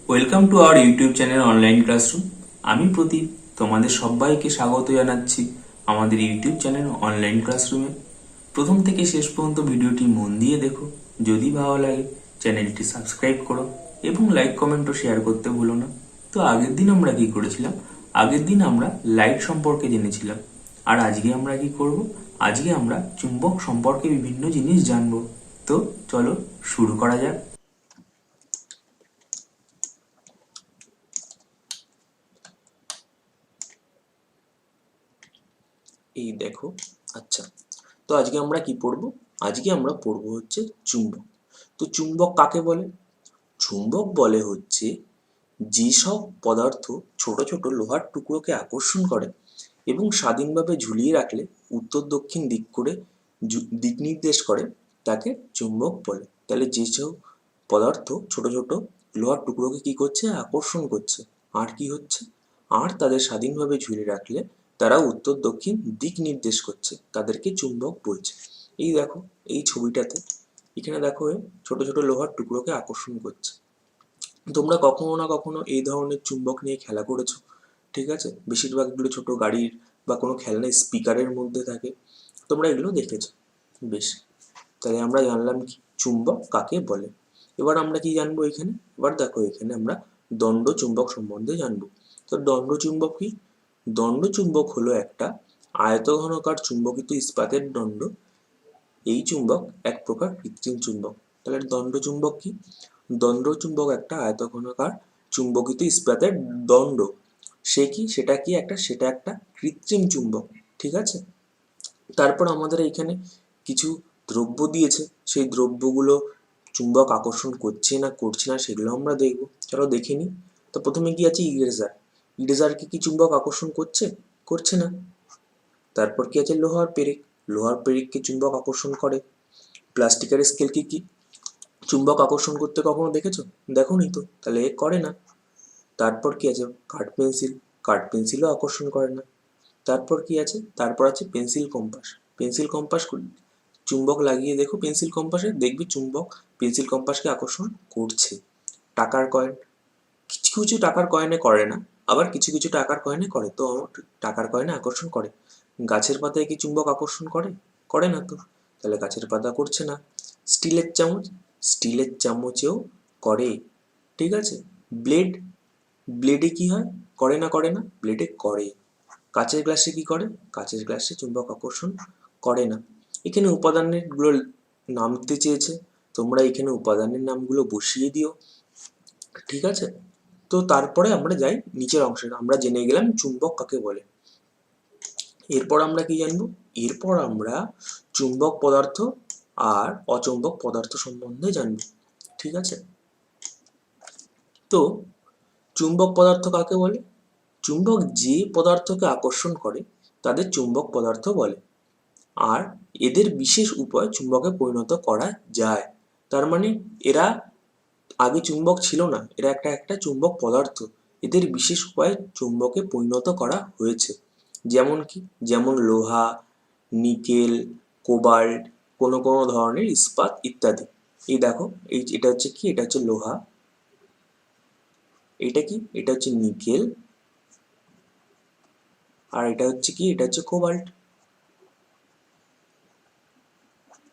Welcome to our YouTube channel online classroom. আমি প্রদীপ, তোমাদের সবাইকে স্বাগত জানাচ্ছি আমাদের ইউটিউব চ্যানেল অনলাইন ক্লাসরুমে। প্রথম থেকে শেষ পর্যন্ত ভিডিওটি মন দিয়ে দেখো। যদি ভালো লাগে চ্যানেলটি সাবস্ক্রাইব করো এবং লাইক কমেন্ট ও শেয়ার করতে ভুলো না। তো আগের দিন আমরা কি করেছিলাম? আগের দিন আমরা লাইট সম্পর্কে জেনেছিলাম। আর আজকে আমরা কি করব? আজকে আমরা চুম্বক সম্পর্কে বিভিন্ন জিনিস জানবো। তো চলো শুরু করা যাক। এই দেখো। আচ্ছা, তো আজকে আমরা কি পড়বো? আজকে আমরা পড়বো হচ্ছে চুম্বক। তো চুম্বক কাকে বলে? চুম্বক বলে হচ্ছে যেসব পদার্থ ছোট ছোট লোহার টুকরোকে আকর্ষণ করে এবং স্বাধীনভাবে ঝুলিয়ে রাখলে উত্তর দক্ষিণ দিক করে দিক নির্দেশ করে তাকে চুম্বক বলে। তাহলে যেসব পদার্থ ছোট ছোট লোহার টুকরোকে কি করছে? আকর্ষণ করছে। আর কি হচ্ছে? আর তাদের স্বাধীনভাবে ঝুলিয়ে রাখলে তারা উত্তর দক্ষিণ দিক নির্দেশ করছে, তাদেরকে চুম্বক বলছে। এই দেখো, এই ছবিটাতে এখানে দেখো ছোট ছোট লোহার টুকরোকে আকর্ষণ করছে। তোমরা কখনো না কখনো এই ধরনের চুম্বক নিয়ে খেলা করেছো, ঠিক আছে? বেশিরভাগ এগুলো ছোট গাড়ির বা কোনো খেলনার স্পিকারের মধ্যে থাকে, তোমরা এগুলো দেখেছো। বেশ, তাহলে আমরা জানলাম কি চুম্বক কাকে বলে। এবার আমরা কি জানবো এখানে? এবার দেখো, এখানে আমরা দণ্ড চুম্বক সম্বন্ধে জানবো। তো দণ্ড চুম্বক কি? দণ্ড চুম্বক হলো একটা আয়তঘনকার চুম্বকিত ইস্পাতের দণ্ড। এই চুম্বক এক প্রকার কৃত্রিম চুম্বক। তাহলে দণ্ড চুম্বক কি? দণ্ড চুম্বক একটা আয়তঘনকার চুম্বকিত ইস্পাতের দণ্ড। সেটা একটা কৃত্রিম চুম্বক, ঠিক আছে? তারপর আমাদের এখানে কিছু দ্রব্য দিয়েছে, সেই দ্রব্যগুলো চুম্বক আকর্ষণ করছে না করছে না সেগুলো আমরা দেখবো। চলো দেখে নিই। তো প্রথমে কি আছে? ইরেজার। ইরেজারকে কি চুম্বক আকর্ষণ করছে? করছে না। তারপর কি আছে? লোহার পেরেক। লোহার পেরেককে চুম্বক আকর্ষণ করে। প্লাস্টিকের স্কেল কি চুম্বক আকর্ষণ করতে কখনো দেখেছো? দেখোনি তো, তাহলে করে না। তারপর কি আছে? কাঠ পেন্সিল। কাঠ পেন্সিলও আকর্ষণ করে না। তারপর কি আছে? তারপর আছে পেন্সিল কম্পাস। পেন্সিল কম্পাস চুম্বক লাগিয়ে দেখো, পেন্সিল কম্পাসে দেখবি চুম্বক পেন্সিল কম্পাসকে আকর্ষণ করছে। টাকার কয়েন। কিছু কিছু টাকার কয়েনে করে না, আবার কিছু কিছু টাকার কয়েনে করে। তো টাকার কয়েনে আকর্ষণ করে। গাছের পাতায় কি চুম্বক আকর্ষণ করে? করে না তো, তাহলে গাছের পাতা করছে না। স্টিলের চামচ। স্টিলের চামচেও করে, ঠিক আছে। ব্লেড। ব্লেডে কি হয়? করে না করে না? ব্লেডে করে। কাঁচের গ্লাসে কি করে? কাঁচের গ্লাসে চুম্বক আকর্ষণ করে না। এখানে উপাদানের গুলো নাম দিতে চেয়েছে, তোমরা এখানে উপাদানের নামগুলো বসিয়ে দিও, ঠিক আছে? তো তারপরে আমরা যাই নিচের অংশে। আমরা জেনে গেলাম চুম্বক কাকে বলে। এরপর আমরা কি জানবো? এরপর আমরা চুম্বক পদার্থ আর অচুম্বক পদার্থ সম্বন্ধে জানবো, ঠিক আছে? তো চুম্বক পদার্থ কাকে বলে? চুম্বক যে পদার্থকে আকর্ষণ করে তাদের চুম্বক পদার্থ বলে। আর এদের বিশেষ উপায়ে চুম্বকে পরিণত করা যায়। তার মানে এরা আগে চুম্বক ছিল না, এরা একটা একটা চুম্বক পদার্থ। এদের বিশেষ উপায়ে চুম্বকে পরিণত করা হয়েছে। যেমন কি? যেমন লোহা, নিকেল, কোবাল্ট, কোনো কোনো ধরনের ইস্পাত ইত্যাদি। এই দেখো, এটা হচ্ছে কি? এটা হচ্ছে লোহা। এটা কি? এটা হচ্ছে নিকেল। আর এটা হচ্ছে কি? এটা হচ্ছে কোবাল্ট।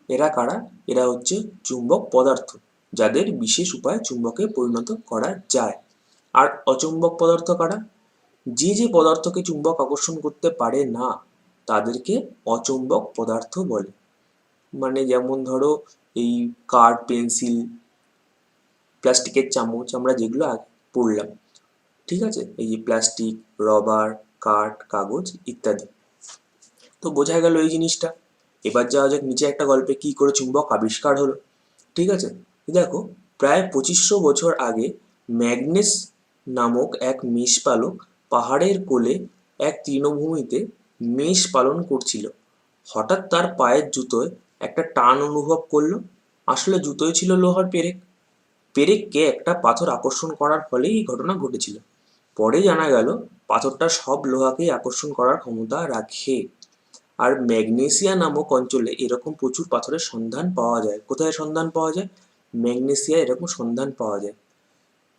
এরা কারা? এরা হচ্ছে চুম্বক পদার্থ, যাদের বিশেষ উপায়ে চুম্বকে পরিণত করা যায়। আর অচুম্বক পদার্থ কারা? যে যে পদার্থকে চুম্বক আকর্ষণ করতে পারে না তাদেরকে অচুম্বক পদার্থ বলে। মানে যেমন ধরো এই কাঠ পেন্সিল, প্লাস্টিকের চামচ, আমরা যেগুলো আগে পড়লাম, ঠিক আছে? এই যে প্লাস্টিক, রবার, কাঠ, কাগজ ইত্যাদি। তো বোঝা গেল এই জিনিসটা। এবার যাওয়া যাক নিচে একটা গল্পে কি করে চুম্বক আবিষ্কার হলো, ঠিক আছে? দেখো, প্রায় 2500 বছর আগে ম্যাগনেস নামক এক মেষপালক পাহাড়ের কোলে এক তৃণভূমিতে মেষ পালন করছিল। হঠাৎ তার পায়ের জুতোয় একটা টান অনুভব করলো। আসলে জুতোয় ছিল লোহার পেরেক। পেরেককে একটা পাথর আকর্ষণ করার ফলেই এই ঘটনা ঘটেছিল। পরে জানা গেল পাথরটা সব লোহাকেই আকর্ষণ করার ক্ষমতা রাখে। আর ম্যাগনেসিয়া নামক অঞ্চলে এরকম প্রচুর পাথরের সন্ধান পাওয়া যায়। কোথায় সন্ধান পাওয়া যায়? ম্যাগনেসিয়া এরকম সন্ধান পাওয়া যায়।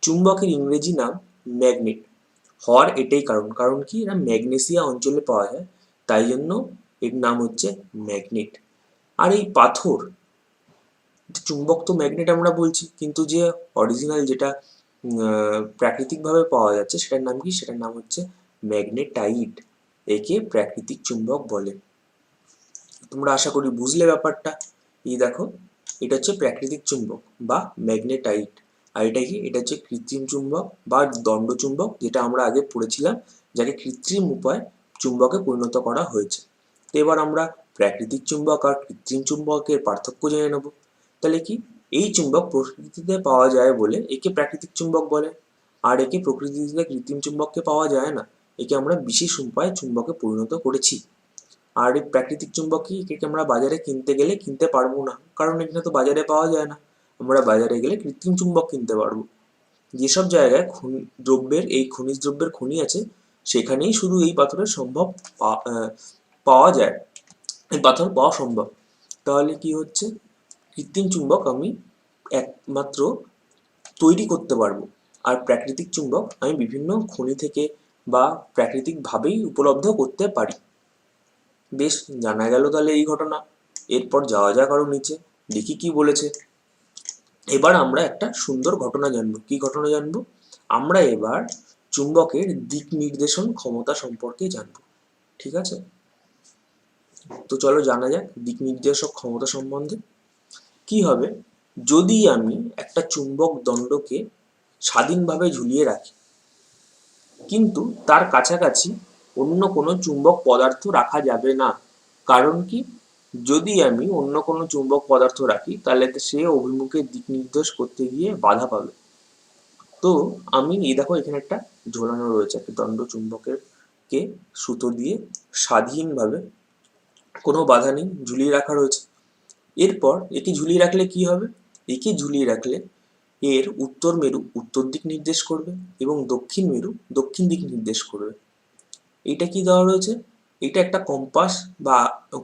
চুম্বকের ইংরেজি নাম ম্যাগনেট হওয়ার এটাই কারণ, কারণ কি এরা ম্যাগনেসিয়া অঞ্চলে পাওয়া যায়, তাই জন্য এর নাম হচ্ছে ম্যাগনেট। আর এই পাথর, চুম্বক তো ম্যাগনেট আমরা বলছি, কিন্তু যে অরিজিনাল যেটা প্রাকৃতিকভাবে পাওয়া যাচ্ছে সেটার নাম কি, সেটার নাম হচ্ছে ম্যাগনেটাইট। একে প্রাকৃতিক চুম্বক বলে। তোমরা আশা করি বুঝলে ব্যাপারটা। এই দেখো, এটা হচ্ছে প্রাকৃতিক চুম্বক বা ম্যাগনেটাইট। আর এটা কি, এটা হচ্ছে কৃত্রিম চুম্বক বা দণ্ড চুম্বক, যেটা আমরা আগে পড়েছিলাম, যাকে কৃত্রিম উপায়ে চুম্বকে পরিণত করা হয়েছে। তো এবার আমরা প্রাকৃতিক চুম্বক আর কৃত্রিম চুম্বকের পার্থক্য জেনে নেব। তাহলে কি, এই চুম্বক প্রকৃতিতে পাওয়া যায় বলে একে প্রাকৃতিক চুম্বক বলে, আর একে প্রকৃতিতে কৃত্রিম চুম্বককে পাওয়া যায় না, একে আমরা বিশেষ উপায়ে চুম্বকে পরিণত করেছি। আর এই প্রাকৃতিক চুম্বক কি, একে আমরা বাজারে কিনতে গেলে কিনতে পারবো না, কারণ এখানে তো বাজারে পাওয়া যায় না। আমরা বাজারে গেলে কৃত্রিম চুম্বক কিনতে পারবো। যেসব জায়গায় এই খনিজ দ্রব্যের খনি আছে, সেখানেই শুধু এই পাথরের পাওয়া যায়, এই পাথর পাওয়া সম্ভব। তাহলে কি হচ্ছে, কৃত্রিম চুম্বক আমি একমাত্র তৈরি করতে পারবো, আর প্রাকৃতিক চুম্বক আমি বিভিন্ন খনি থেকে বা প্রাকৃতিকভাবেই উপলব্ধ করতে পারি। বেশ, জানা গেল তাহলে এই ঘটনা। এরপর যাওয়া যাক আরো নিচে, দেখি কি বলেছে। এবার আমরা একটা সুন্দর ঘটনা জানবো। কি ঘটনা জানবো? আমরা এবার চুম্বকের দিক নির্দেশন ক্ষমতা সম্পর্কে জানবো। ঠিক আছে, তো চলো জানা যাক দিক নির্দেশক ক্ষমতা সম্বন্ধে। কি হবে যদি আমি একটা চুম্বক দণ্ডকে স্বাধীনভাবে ঝুলিয়ে রাখি, কিন্তু তার কাছাকাছি অন্য কোনো চুম্বক পদার্থ রাখা যাবে না। কারণ কি, যদি আমি অন্য কোনো চুম্বক পদার্থ রাখি তাহলে সে অভিমুখের দিক নির্দেশ করতে গিয়ে বাধা পাবে। তো আমি এই দেখো, এখানে একটা ঝোলানো রয়েছে একটা দণ্ড চুম্বকের কে সুতো দিয়ে স্বাধীনভাবে, কোনো বাধা নেই, ঝুলিয়ে রাখা রয়েছে। এরপর একে ঝুলিয়ে রাখলে কি হবে, একে ঝুলিয়ে রাখলে এর উত্তর মেরু উত্তর দিক নির্দেশ করবে এবং দক্ষিণ মেরু দক্ষিণ দিক নির্দেশ করবে। এইটা কি দেওয়া রয়েছে, এটা একটা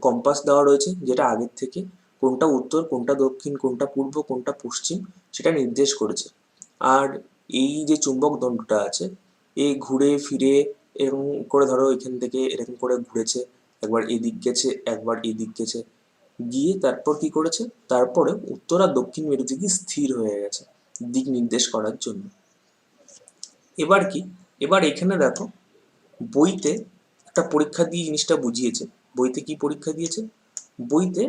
কম্পাস দেওয়া রয়েছে, যেটা আগের থেকে কোনটা উত্তর কোনটা দক্ষিণ কোনটা পূর্ব কোনটা পশ্চিম সেটা নির্দেশ করেছে। আর এই যে চুম্বক দণ্ডটা আছে, এ ঘুরে ফিরে এরকম করে, ধরো এখান থেকে এরকম করে ঘুরেছে, একবার এদিক গেছে একবার এদিক গেছে, গিয়ে তারপর কি করেছে, তারপরে উত্তর আর দক্ষিণ মেরু দিকে স্থির হয়ে গেছে দিক নির্দেশ করার জন্য। এবার কি, এবার এখানে দেখো, বইতে একটা পরীক্ষা দিয়ে জিনিসটা বুঝিয়েছে। বইতে কি পরীক্ষা দিয়েছে, বইতে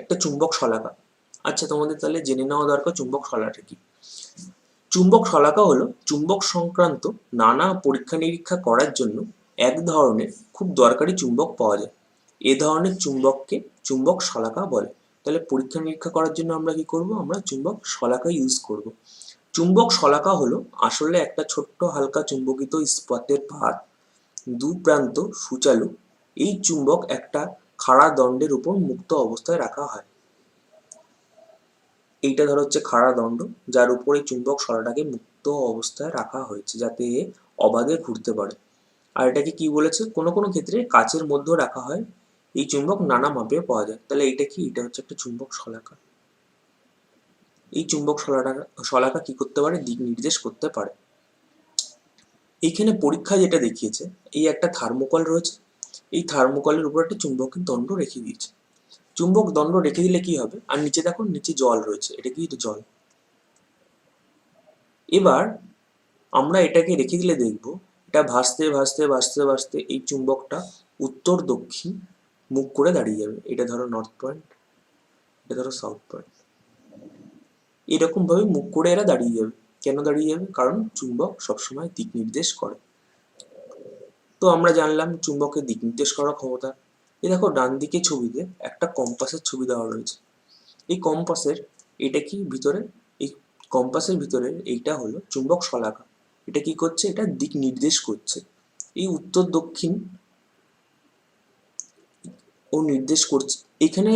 একটা চুম্বক শলাকা। আচ্ছা, তোমাদের তাহলে জেনে নেওয়া দরকার চুম্বক শলাকা কি। চুম্বক শলাকা হলো চুম্বক সংক্রান্ত নানা পরীক্ষা নিরীক্ষা করার জন্য এক ধরনের খুব দরকারি চুম্বক পাওয়া যায়। এ ধরনের চুম্বককে চুম্বক শলাকা বলে। তাহলে পরীক্ষা নিরীক্ষা করার জন্য আমরা কি করব, আমরা চুম্বক শলাকা ইউজ করব। চুম্বক শলাকা হলো আসলে একটা ছোট্ট হালকা চুম্বকিত ইস্পাতের পাত, দু প্রান্ত সুচালু। এই চুম্বক একটা খাড়া দণ্ডের উপর মুক্ত অবস্থায় রাখা হয়। এইটা ধরো হচ্ছে খাড়া দণ্ড, যার উপরে চুম্বক শলাটাকে মুক্ত অবস্থায় রাখা হয়েছে যাতে এ অবাধে ঘুরতে পারে। আর এটাকে কি বলেছে, কোনো কোনো ক্ষেত্রে কাচের মধ্যেও রাখা হয়। এই চুম্বক নানা মাপে পাওয়া যায়। তাহলে এটা কি, এটা হচ্ছে একটা চুম্বক শলাকা। এই চুম্বক শলাকা কি করতে পারে, দিক নির্দেশ করতে পারে। এইখানে পরীক্ষায় যেটা দেখিয়েছে, এই একটা থার্মোকল রয়েছে, এই থার্মোকলের উপর একটা চুম্বকের দণ্ড রেখে দিয়েছে। চুম্বক দণ্ড রেখে দিলে কি হবে, আর নিচে দেখো, নিচে জল রয়েছে, এটা কি, এটা জল। এবার আমরা এটাকে রেখে দিলে দেখবো, এটা ভাসতে ভাসতে ভাসতে ভাসতে এই চুম্বকটা উত্তর দক্ষিণ মুখ করে দাঁড়িয়ে যাবে। এটা ধরো নর্থ পয়েন্ট, এটা ধরো সাউথ পয়েন্ট, এরকম ভাবে মুখ করে এরা দাঁড়িয়ে যাবে। কেন দাঁড়িয়ে যাবে, কারণ চুম্বক সবসময় দিক নির্দেশ করে। তো আমরা জানলাম চুম্বকের দিক নির্দেশ করার ক্ষমতা। এই দেখো, ডান দিকে ছবিতে একটা কম্পাসের ছবি দেওয়া রয়েছে। এই কম্পাসের, এটা কি ভিতরে, এই কম্পাসের ভিতরে এইটা হলো চুম্বক শলাকা। এটা কি করছে, এটা দিক নির্দেশ করছে। এই উত্তর দক্ষিণ ও নির্দেশ করছে। এখানে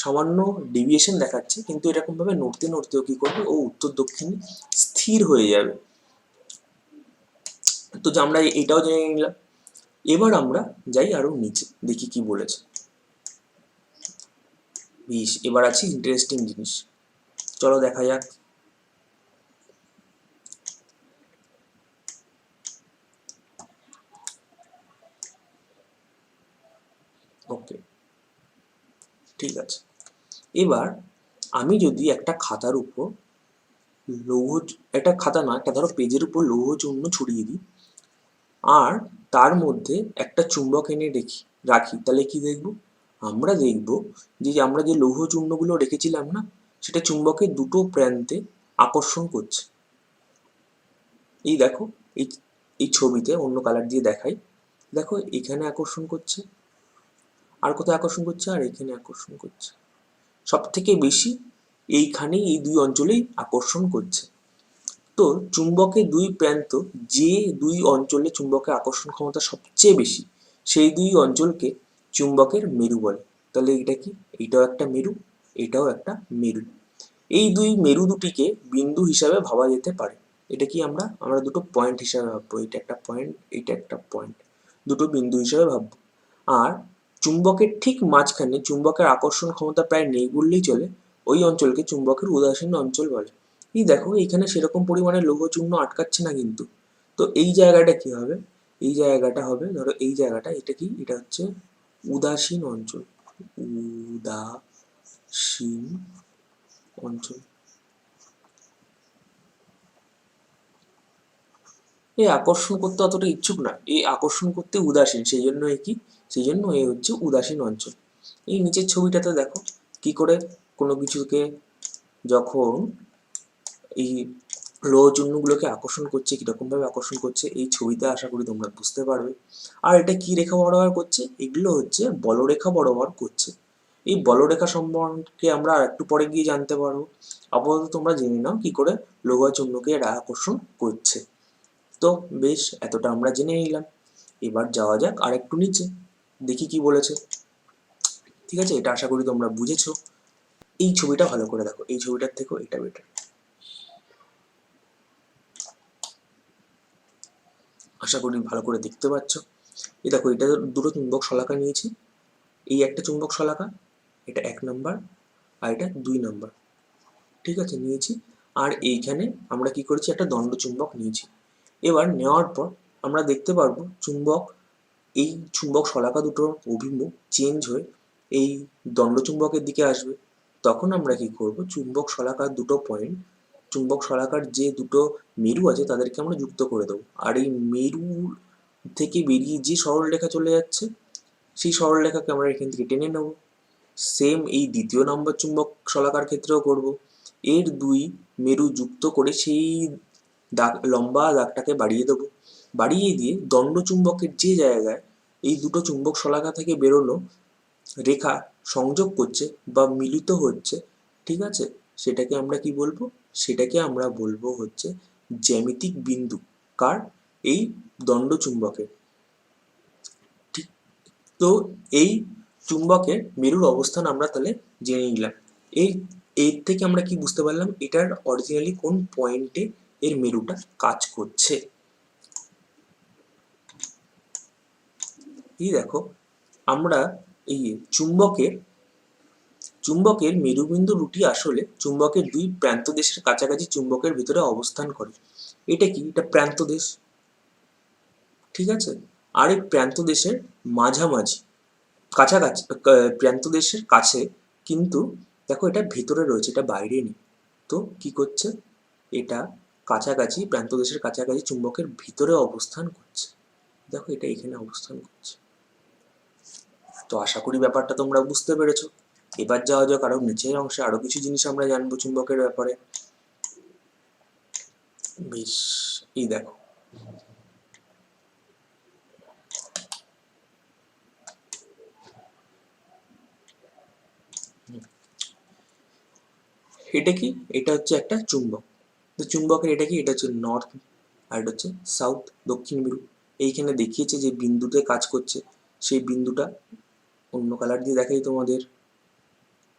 সামান্য ডেভিয়েশন দেখাচ্ছে, কিন্তু এরকম ভাবে নড়তে নড়তেও কি করবে, ও উত্তর দক্ষিণ স্থির হয়ে যাবে। তো যে আমরা এটাও জেনে নিলাম। এবার আমরা যাই আরো নিচে, দেখি কি বলেছে। বেশ, এবার আছে ইন্টারেস্টিং জিনিস, চলো দেখা যাক। ওকে, ঠিক আছে। এবার আমি যদি একটা খাতার উপর লৌহ, একটা খাতা না, একটা ধরো পেজের উপর লৌহ চূর্ণ ছড়িয়ে দিই, আর তার মধ্যে একটা চুম্বক এনে রাখি, তাহলে কি দেখব? আমরা দেখব যে আমরা যে লৌহ চূর্ণগুলো রেখেছিলাম না, সেটা চুম্বকের দুটো প্রান্তে আকর্ষণ করছে। এই দেখো, এই এই ছবিতে অন্য কালার দিয়ে দেখাই, দেখো এখানে আকর্ষণ করছে, আর কোথায় আকর্ষণ করছে, আর এখানে আকর্ষণ করছে। সব থেকে বেশি এইখানেই, এই দুই অঞ্চলেই আকর্ষণ করছে। তো চুম্বকের দুই প্রান্ত, যে দুই অঞ্চলে চুম্বকের আকর্ষণ ক্ষমতা সবচেয়ে বেশি, সেই দুই অঞ্চলকে চুম্বকের মেরু বলে। তাহলে এটা কি? এটাও একটা মেরু, এটাও একটা মেরু। এই দুই মেরু দুটিকে বিন্দু হিসাবে ভাবা যেতে পারে। এটা কি আমরা আমরা দুটো পয়েন্ট হিসাবে ভাববো, এটা একটা পয়েন্ট, এটা একটা পয়েন্ট, দুটো বিন্দু হিসাবে ভাববো। আর চুম্বকের ঠিক মাঝখানে চুম্বকের আকর্ষণ ক্ষমতা প্রায় নেই বললেই চলে, ওই অঞ্চলকে চুম্বকের উদাসীন অঞ্চল বলে। এই দেখো এখানে সেরকম পরিমাণে লৌহ চূর্ণ আটকাচ্ছে না কিন্তু। তো এই জায়গাটা কি হবে? এই জায়গাটা হবে, ধরো এই জায়গাটা, এটা কি? এটা হচ্ছে উদাসীন অঞ্চল, উদাসীন অঞ্চল। এ আকর্ষণ করতে অতটা ইচ্ছুক না, এ আকর্ষণ করতে উদাসীন, সেই জন্য এ কি? সেই জন্য এ হচ্ছে উদাসীন অঞ্চল। এই নিচের ছবিটাতে দেখো কি করে কোনো কিছুকে যখন এই লৌহ চূর্ণগুলোকে আকর্ষণ করছে, কিরকম ভাবে আকর্ষণ করছে, এই ছবিতে আশা করি তোমরা বুঝতে পারবে। আর এটা কি রেখা বরাবর করছে? এগুলো হচ্ছে বলরেখা বরাবর করছে। এই বলরেখা সম্পর্কে আমরা আর একটু পরে গিয়ে জানতে পারবো। আপাতত তোমরা জেনে নাও কি করে লৌহ চূর্ণকে এরা আকর্ষণ করছে। তো বেশ, এতটা আমরা জেনে নিলাম। এবার যাওয়া যাক আর একটু নিচে, দেখি কি বলেছে। ঠিক আছে, এটা আশা করি তোমরা বুঝেছো। এই ছবিটা ভালো করে দেখো, এই ছবিটার থেকেও এটা বেটার, আশা করি ভালো করে দেখতে পাচ্ছ। এই দেখো, এটা দুটো চুম্বক শলাকা নিয়েছি, এই একটা চুম্বক শলাকা, এটা 1 নাম্বার, আর এটা 2 নাম্বার। ঠিক আছে, নিয়েছি। আর এইখানে আমরা কি করেছি? একটা দণ্ড চুম্বক নিয়েছি। এবার নেওয়ার পর আমরা দেখতে পারবো চুম্বক, এই চুম্বক শলাকা দুটোর অভিমুখ চেঞ্জ হয়ে এই দণ্ড চুম্বকের দিকে আসবে। তখন আমরা কি করব? চুম্বক শলাকার দুটো পয়েন্ট, চুম্বক শলাকার যে দুটো মেরু আছে তাদেরকে আমরা যুক্ত করে দেবো। আর এই মেরু থেকে বেরিয়ে যে সরলরেখা চলে যাচ্ছে, সেই সরলরেখাকে আমরা এখান থেকে টেনে নেব। সেম এই দ্বিতীয় নম্বর চুম্বক শলাকার ক্ষেত্রেও করব। এর দুই মেরু যুক্ত করে সেই দাগ, লম্বা দাগটাকে বাড়িয়ে দেবো। বাড়িয়ে দিয়ে দণ্ড চুম্বকের যে জায়গায় এই দুটো চুম্বক শলাকা থেকে বেরোনো রেখা সংযোগ করছে বা মিলিত হচ্ছে, ঠিক আছে, সেটাকে আমরা কি বলবো? সেটাকে আমরা বলবো হচ্ছে জ্যামিতিক বিন্দু। কার? এই দণ্ড চুম্বকের। ঠিক। তো এই চুম্বকের মেরুর অবস্থান আমরা তাহলে জেনে নিলাম। এই এর থেকে আমরা কি বুঝতে পারলাম? এটার অরিজিনালি কোন পয়েন্টে এর মেরুটা কাজ করছে। এই দেখো, আমরা এই চুম্বকের চুম্বকের মেরুবিন্দু দুটি আসলে চুম্বকের দুই প্রান্তদেশের কাছাকাছি চুম্বকের ভিতরে অবস্থান করে। এটা কি? এটা প্রান্তদেশ, ঠিক আছে। আর এই প্রান্তদেশের মাঝামাঝি, কাছাকাছি, প্রান্তদেশের কাছে, কিন্তু দেখো এটা ভেতরে রয়েছে, এটা বাইরে নেই। তো কি করছে? এটা কাছাকাছি, প্রান্তদেশের কাছাকাছি চুম্বকের ভিতরে অবস্থান করছে। দেখো এটা এখানে অবস্থান করছে। তো আশা করি ব্যাপারটা তোমরা বুঝতে পেরেছো। এবার যাওয়া যাক আরো নিচের অংশে, আরো কিছু জিনিস আমরা জানবো চুম্বকের ব্যাপারে। বেশ, এই দেখো, এটা কি? এটা হচ্ছে একটা চুম্বক। তো চুম্বকের এটা কি? এটা হচ্ছে নর্থ, আর এটা হচ্ছে সাউথ, দক্ষিণ মেরু। এইখানে দেখিয়েছে যে বিন্দুতে কাজ করছে, সেই বিন্দুটা অন্য কালার দিয়ে দেখাই তোমাদের।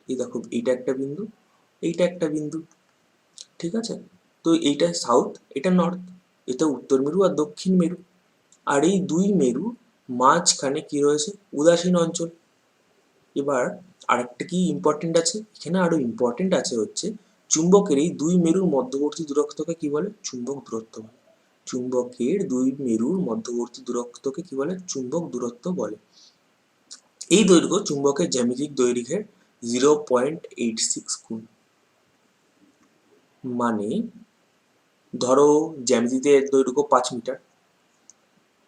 এই দেখো, এইটা একটা বিন্দু, এইটা একটা বিন্দু, ঠিক আছে। তো এইটা সাউথ, এটা নর্থ, এটা উত্তর মেরু আর দক্ষিণ মেরু। আর এই দুই মেরু মাঝখানে কি রয়েছে? উদাসীন অঞ্চল। এবার আরেকটা কি ইম্পর্টেন্ট আছে এখানে, আরো ইম্পর্টেন্ট আছে হচ্ছে চুম্বকের এই দুই মেরুর মধ্যবর্তী দূরত্বকে কি বলে? চুম্বক দূরত্ব বলে। চুম্বকের দুই মেরুর মধ্যবর্তী দূরত্বকে কি বলে? চুম্বক দূরত্ব বলে। এই দৈর্ঘ্য চুম্বকের জ্যামিতিক দৈর্ঘ্যের 0.86 গুণ। মানে ধরো জ্যামিতিতে দৈর্ঘ্য 5 মিটার,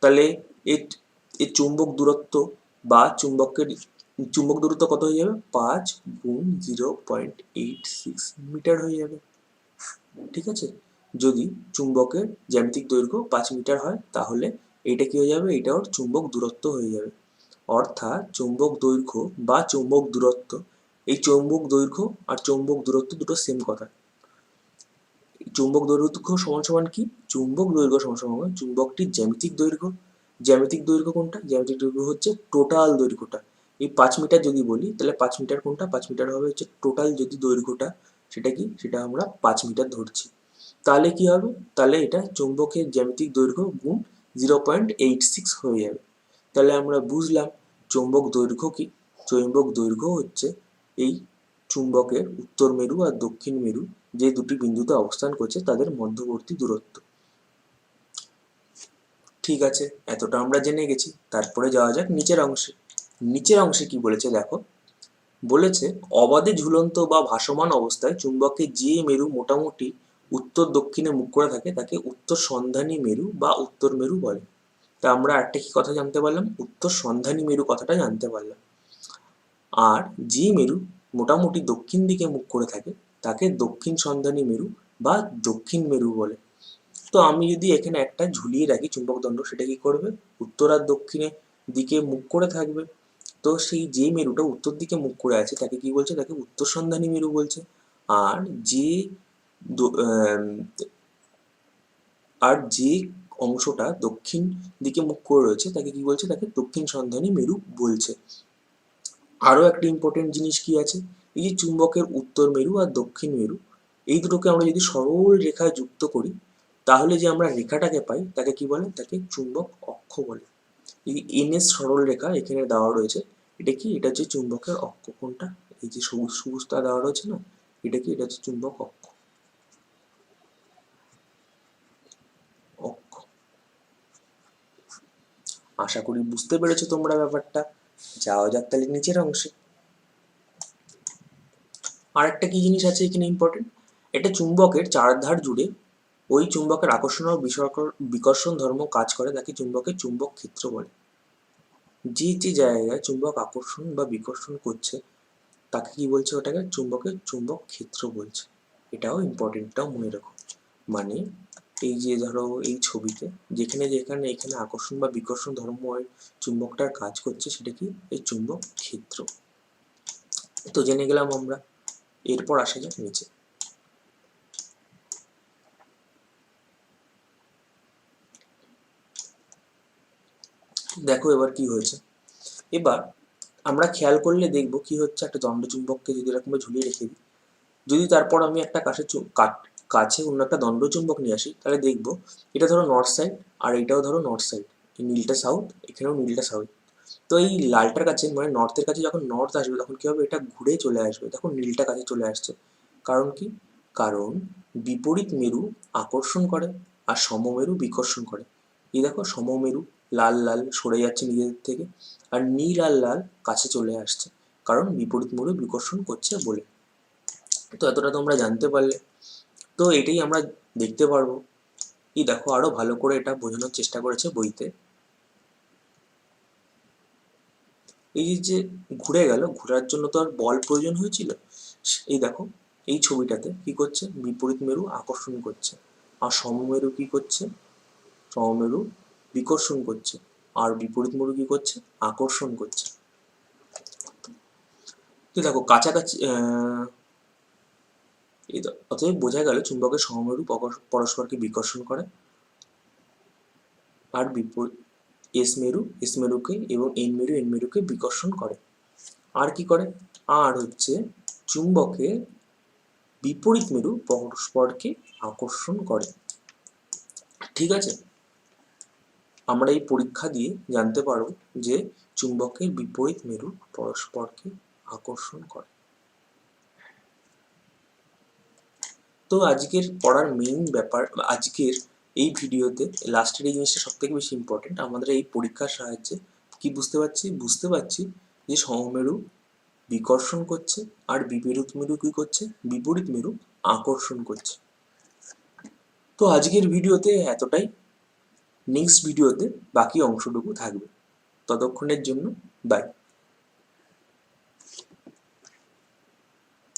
তাহলে এর চুম্বক দূরত্ব বা চুম্বক দূরত্ব কত হয়ে যাবে? 5 গুণ 0.86 মিটার হয়ে যাবে। ঠিক আছে, যদি চুম্বকের জ্যামিতিক দৈর্ঘ্য 5 মিটার হয় তাহলে এটা কি হয়ে যাবে? এটা ওর চুম্বক দূরত্ব হয়ে যাবে। অর্থাৎ চৌম্বক দৈর্ঘ্য বা চৌম্বক দূরত্ব, এই চৌম্বক দৈর্ঘ্য আর চৌম্বক দূরত্ব দুটো সেম কথা। চৌম্বক দৈর্ঘ্য সমান সমান কি? চুম্বক দৈর্ঘ্য সমান সমান চুম্বকটির জ্যামিতিক দৈর্ঘ্য। জ্যামিতিক দৈর্ঘ্য কোনটা? জ্যামিতিক দৈর্ঘ্য হচ্ছে টোটাল দৈর্ঘ্যটা। এই 5 মিটার যদি বলি তাহলে 5 মিটার কোনটা? 5 মিটার হবে হচ্ছে টোটাল যদি দৈর্ঘ্যটা, সেটা কি? সেটা আমরা 5 মিটার ধরছি। তাহলে কি হবে? তাহলে এটা চৌম্বকের জ্যামিতিক দৈর্ঘ্য গুণ 0.86 হয়ে যাবে। তাহলে আমরা বুঝলাম চৌম্বক দৈর্ঘ্য কি? চৌম্বক দৈর্ঘ্য হচ্ছে এই চুম্বকের উত্তর মেরু আর দক্ষিণ মেরু যে দুটি বিন্দুতে অবস্থান করছে তাদের মধ্যবর্তী দূরত্ব। ঠিক আছে, এতটা আমরা জেনে গেছি। তারপরে যাওয়া যাক নিচের অংশে। নিচের অংশে কি বলেছে দেখো, বলেছে অবাধে ঝুলন্ত বা ভাসমান অবস্থায় চুম্বকের যে মেরু মোটামুটি উত্তর দক্ষিণে মুখ করে থাকে তাকে উত্তর সন্ধানী মেরু বা উত্তর মেরু বলে। তা আমরা একটা কি কথা জানতে পারলাম? উত্তর সন্ধানী মেরু কথাটা জানতে পারলাম। আর যে মেরু মোটামুটি দক্ষিণ দিকে মুখ করে থাকে তাকে দক্ষিণ সন্ধানী মেরু বা দক্ষিণ মেরু বলে। তো আমি যদি এখানে একটা ঝুলিয়ে রাখি চুম্বক দণ্ড, সেটা কি করবে? উত্তর আর দক্ষিণের দিকে মুখ করে থাকবে। তো সেই যে মেরুটা উত্তর দিকে মুখ করে আছে তাকে কি বলছে? তাকে উত্তর সন্ধানী মেরু বলছে। আর যে আর যে অংশটা দক্ষিণ দিকে মুখ করে রয়েছে তাকে কি বলছে? তাকে দক্ষিণ সন্ধানী মেরু বলছে। আরও একটা ইম্পর্টেন্ট জিনিস কি আছে, এই যে চুম্বকের উত্তর মেরু আর দক্ষিণ মেরু, এই দুটোকে আমরা যদি সরল রেখায় যুক্ত করি তাহলে যে আমরা রেখাটাকে পাই তাকে কি বলে? তাকে চুম্বক অক্ষ বলে। এই এনএস সরল রেখা এখানে দেওয়া রয়েছে, এটা কি? এটা হচ্ছে চুম্বকের অক্ষ। কোনটা? এই যে সবুজ সবুজটা দেওয়া রয়েছে না, এটা কি? এটা হচ্ছে চুম্বক অক্ষ। অক্ষ। আশা করি বুঝতে পেরেছো তোমরা ব্যাপারটা। যাওয়া যাক তাহলে নিচের অংশে। আর একটা কি জিনিস আছে এখানে ইম্পর্টেন্ট, এটা চুম্বকের চারধার জুড়ে ওই চুম্বকের আকর্ষণ ও বিকর্ষণ ধর্ম কাজ করে তাকে চুম্বকের চুম্বক ক্ষেত্র বলে। যে যে জায়গায় চুম্বক আকর্ষণ বা বিকর্ষণ করছে তাকে কি বলছে? ওটাকে চুম্বকের চুম্বক ক্ষেত্র বলছে। এটাও ইম্পর্টেন্ট, এটাও মনে রাখো। মানে এই যে ধরো এই ছবিতে যেখানে যেখানে এখানে আকর্ষণ বা বিকর্ষণ ধর্মময় চুম্বকটার কাজ করছে সেটা কি? এই চুম্বক ক্ষেত্র। তো জেনে গেলাম আমরা। এরপর আসা যাক নিচে। দেখো এবার কি হয়েছে। এবার আমরা খেয়াল করলে দেখবো কি হচ্ছে, একটা দণ্ডচুম্বককে যদি এরকম ঝুলিয়ে রেখে দিই, যদি তারপর আমি একটা কাছে অন্য একটা দণ্ডচুম্বক নিয়ে আসি, তাহলে দেখবো এটা ধরো নর্থ সাইড আর এটাও ধরো নর্থ সাইড, এই নীলটা সাউথ, এখানেও নীলটা সাউথ। তো এই লালটার কাছে মানে নর্থের কাছে যখন নর্থ আসবে তখন কি হবে? এটা ঘুরে চলে আসবে, তখন নীলটা কাছে চলে আসছে। কারণ কি? কারণ বিপরীত মেরু আকর্ষণ করে আর সমমেরু বিকর্ষণ করে। এই দেখো সমমেরু লাল লাল সরে যাচ্ছে নিজেদের থেকে, আর নীল আর লাল কাছে চলে আসছে, কারণ বিপরীত মেরু বিকর্ষণ করছে বলে। তো এতটা তোমরা জানতে পারলে। তো এটাই আমরা দেখতে পারবো। এই দেখো আরো ভালো করে এটা বোঝানোর চেষ্টা করেছে বইতে। এই যে ঘুরে গেল, ঘোরার জন্য তো আর বল প্রয়োজন হয়েছিল। এই দেখো এই ছবিটাতে কি করছে? বিপরীত মেরু আকর্ষণ করছে আর সমমেরু কি করছে? সমমেরু বিকর্ষণ করছে আর বিপরীত মেরু কি করছে? আকর্ষণ করছে। তো দেখো কাছাকাছি অতএব বোঝা গেল চুম্বকের সমমেরু পরস্পরকে বিকর্ষণ করে আর বিপরীত এস মেরুকে এবং এন মেরুকে বিকর্ষণ করে। আর কি করে? আর হচ্ছে চুম্বকের বিপরীত মেরু পরস্পরকে আকর্ষণ করে। ঠিক আছে, আমরা এই পরীক্ষা দিয়ে জানতে পারবো যে চুম্বকের বিপরীত মেরু পরস্পরকে আকর্ষণ করে। তো আজকের পড়ার মেইন ব্যাপার, আজকের এই ভিডিওতে লাস্টের এই জিনিসটা সব থেকে বেশি ইম্পর্টেন্ট। আমাদের এই পরীক্ষার সাহায্যে কি বুঝতে পারছি? যে সমমেরু বিকর্ষণ করছে আর বিপরীত মেরু কি করছে, বিপরীত মেরু আকর্ষণ করছে। তো আজকের ভিডিওতে এতটাই। নেক্সট ভিডিওতে বাকি অংশটুকু থাকবে। ততক্ষণের জন্য বাই।